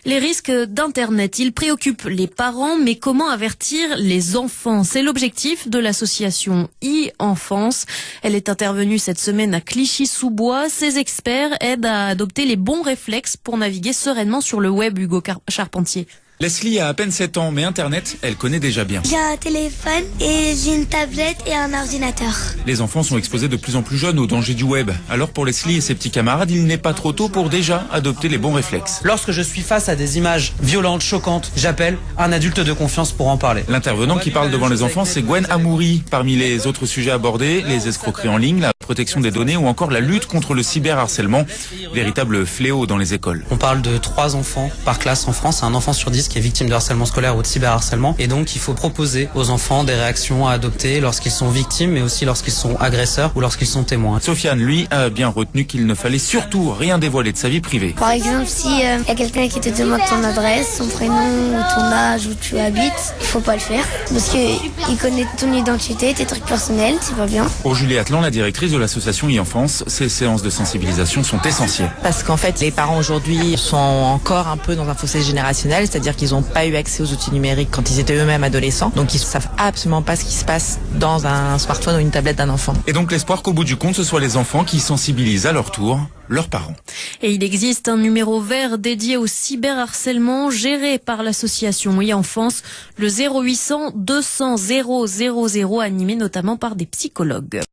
Les risques d'Internet, ils préoccupent les parents, mais comment avertir les enfants? C'est l'objectif de l'association e-Enfance. Elle est intervenue cette semaine à Clichy-sous-Bois. Ses experts aident à adopter les bons réflexes pour naviguer sereinement sur le web, Hugo Charpentier. Leslie a à peine 7 ans, mais Internet, elle connaît déjà bien. J'ai un téléphone et j'ai une tablette et un ordinateur. Les enfants sont exposés de plus en plus jeunes aux dangers du web. Alors pour Leslie et ses petits camarades, il n'est pas trop tôt pour déjà adopter les bons réflexes. Lorsque je suis face à des images violentes, choquantes, j'appelle un adulte de confiance pour en parler. L'intervenant qui parle devant les enfants, c'est Gwen Amouri. Parmi les autres sujets abordés, les escroqueries en ligne, la protection des données ou encore la lutte contre le cyberharcèlement, véritable fléau dans les écoles. On parle de 3 enfants par classe en France, un enfant sur 10 qui est victime de harcèlement scolaire ou de cyberharcèlement. Et donc il faut proposer aux enfants des réactions à adopter lorsqu'ils sont victimes, mais aussi lorsqu'ils sont agresseurs ou lorsqu'ils sont témoins. Sofiane, lui, a bien retenu qu'il ne fallait surtout rien dévoiler de sa vie privée. Par exemple, si y a quelqu'un qui te demande ton adresse, son prénom ou ton âge, où tu habites, il faut pas le faire. Parce qu'il connaît ton identité, tes trucs personnels, c'est pas bien. Pour Julie Atlan, la directrice de l'association e-Enfance, ces séances de sensibilisation sont essentielles. Parce qu'en fait, les parents aujourd'hui sont encore un peu dans un fossé générationnel, c'est-à-dire qu'ils n'ont pas eu accès aux outils numériques quand ils étaient eux-mêmes adolescents. Donc ils savent absolument pas ce qui se passe dans un smartphone ou une tablette d'un enfant. Et donc l'espoir qu'au bout du compte, ce soit les enfants qui sensibilisent à leur tour leurs parents. Et il existe un numéro vert dédié au cyberharcèlement géré par l'association e-Enfance, le 0800 200 000, animé notamment par des psychologues.